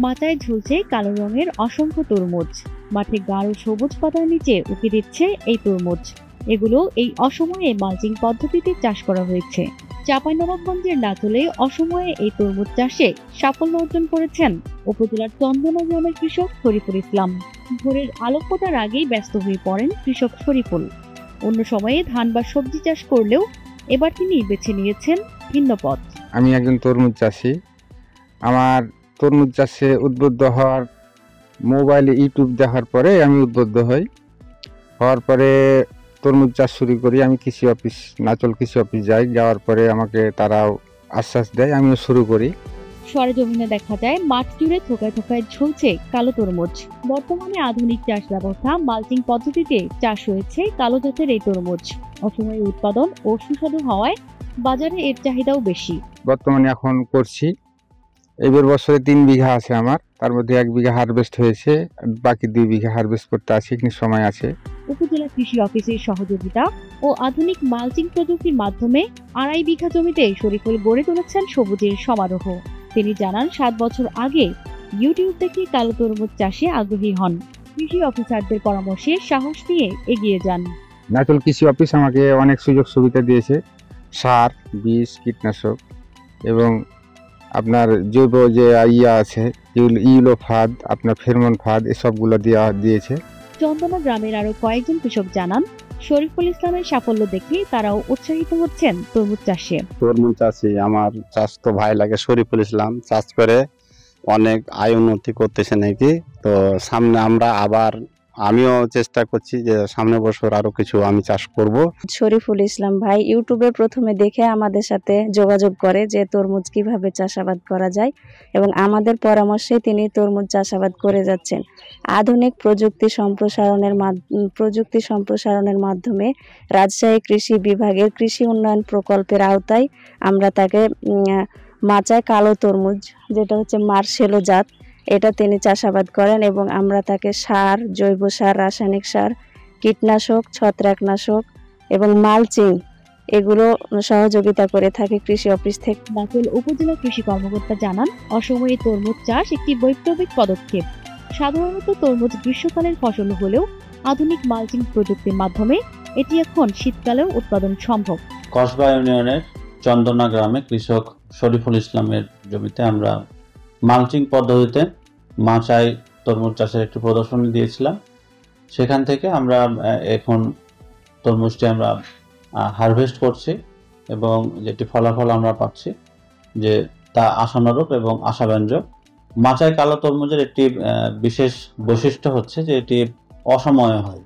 মাচায় ঝুলছে কালো রঙের অসংখ্য তরমুজ। মাঠে গাঢ় সবুজ পাতার নিচে উঁকি দিচ্ছে এই তরমুজ। এগুলো এই অসময়ে মালচিং পদ্ধতিতে চাষ করা হয়েছে। চাঁপাইনবাবগঞ্জের নাচলে অসময়ে এই তরমুজ চাষে সাফল্য অর্জন করেছেন উপজেলার চন্দনা গ্রামের কৃষক শরীফুল ইসলাম। ভোরের আলো ফোটার আগেই ব্যস্ত হয়ে পড়েন কৃষক শরীফুল। অন্য সময়ে ধান বা সবজি চাষ করলেও এবার তিনি বেছে নিয়েছেন ভিন্ন পথ। আমি একজন তরমুজ চাষি। আমার তরমুজ চাষে উদ্বুদ্ধ হওয়ার মোবাইলে ইউটিউব দেখার পরে আমি উদ্বুদ্ধ হওয়ার পরে তরমুজ চাষ শুরু করি। আমি কৃষি অফিস, নাচল কৃষি অফিস যাই। যাওয়ার পরে আমাকে তারাও আশ্বাস দেয়, আমিও শুরু করি। সরেজমিনে দেখা যায় মাঠ জুড়ে থোকায় থোকায় ঝুলছে কালো তরমুজ। বর্তমানে আধুনিক চাষ ব্যবস্থা মালচিং পদ্ধতিতে চাষ হয়েছে কালো জাতের এই তরমুজ। অসময়ে উৎপাদন ও সুস্বাদু হওয়ায় বাজারে এর চাহিদাও বেশি। বর্তমানে এখন করছি। এবার বছরে 3 বিঘা আছে আমার, তার মধ্যে 1 বিঘা হারভেস্ট হয়েছে, বাকি 2 বিঘা হারভেস্ট করতে আছে, কিন্তু সময় আছে। উপজেলা কৃষি অফিসের সহযোগিতা ও আধুনিক মালচিং প্রযুক্তির মাধ্যমে 2.5 বিঘা জমিতে শরীফুল গড়ে তুলেছেন সবুজের সমারোহ। তিনি জানান 7 বছর আগে ইউটিউব দেখে কালো তরমুজ চাষে আগ্রহী হন। কৃষি অফিসারদের পরামর্শে সাহস নিয়ে এগিয়ে যান। নাচল কৃষি অফিস আমাকে অনেক সুযোগ সুবিধা দিয়েছে, সার, বীজ, কীটনাশক এবং আপনার জৈব যে আছে ইউলো ফাদ, আপনার ফেরমন ফাদ, এসবগুলো দিয়েছে। চন্দনা গ্রামের আরো কয়েকজন কৃষক জানান শরীফুল ইসলামের সাফল্য দেখে তারাও উৎসাহিত হচ্ছেন তরমুজ চাষে। তরমুজ চাষে আমার চাষ তো ভাই লাগে। শরীফুল ইসলাম চাষ করে অনেক আয় উন্নতি করতেছে নাকি। তো সামনে আমিও চেষ্টা করছি যে সামনে বছর আরো কিছু আমি চাষ করব। শরীফুল ইসলাম ভাই ইউটিউবে প্রথমে দেখে আমাদের সাথে যোগাযোগ করে যে তরমুজ কিভাবে চাষাবাদ করা যায়, এবং আমাদের পরামর্শে তিনি তরমুজ চাষাবাদ করে যাচ্ছেন। আধুনিক প্রযুক্তি সম্প্রসারণের মাধ্যমে রাজশাহী কৃষি বিভাগের কৃষি উন্নয়ন প্রকল্পের আওতায় আমরা তাকে মাচায় কালো তরমুজ, যেটা হচ্ছে মার্সেলো জাত, এটা তিনি চাষাবাদ করেন, এবং আমরা তাকে সার, জৈব সার, রাসায়নিক সার, কীটনাশক, ছত্রাকনাশক এবং মালচিং এগুলো সহযোগিতা করে থাকে কৃষি অফিস থেকে। নাচল উপজেলা কৃষি কর্মকর্তা জানান অসময়ে তরমুজ চাষ একটি বৈপ্লবিক পদক্ষেপ। সাধারণত তরমুজ গ্রীষ্মকালের ফসল হলেও আধুনিক মালচিং প্রযুক্তির মাধ্যমে এটি এখন শীতকালেও উৎপাদন সম্ভব। কসবা ইউনিয়নের চন্দনা গ্রামে কৃষক শরীফুল ইসলামের জমিতে আমরা মালচিং পদ্ধতিতে মাচায় তরমুজ চাষের একটি প্রদর্শনী দিয়েছিলাম। সেখান থেকে আমরা এখন তরমুজটি আমরা হারভেস্ট করছি, এবং যেটি ফলাফল আমরা পাচ্ছি যে তা আশানুরূপ এবং আশাব্যঞ্জক। মাচায় কালো তরমুজের একটি বিশেষ বৈশিষ্ট্য হচ্ছে যে এটি অসময়ে হয়।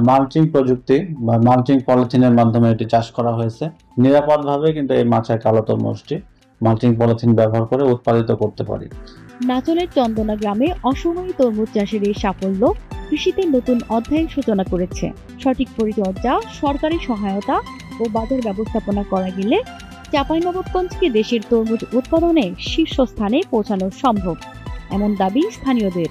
মালচিং প্রযুক্তি বা মালচিং পলিথিনের মাধ্যমে এটি চাষ করা হয়েছে নিরাপদভাবে, কিন্তু এই মাচায় কালো তরমুজটি মালচিং পলিথিন ব্যবহার করে উৎপাদিত করতে পারি। নাচলের চন্দনা গ্রামে অসময়ে তরমুজ চাষের এই সাফল্য কৃষিতে নতুন অধ্যায়ের সূচনা করেছে। সঠিক পরিচর্যা, সরকারি সহায়তা ও বাজার ব্যবস্থাপনা করা গেলে চাঁপাইনবাবগঞ্জকে দেশের তরমুজ উৎপাদনে শীর্ষস্থানে পৌঁছানো সম্ভব, এমন দাবি স্থানীয়দের।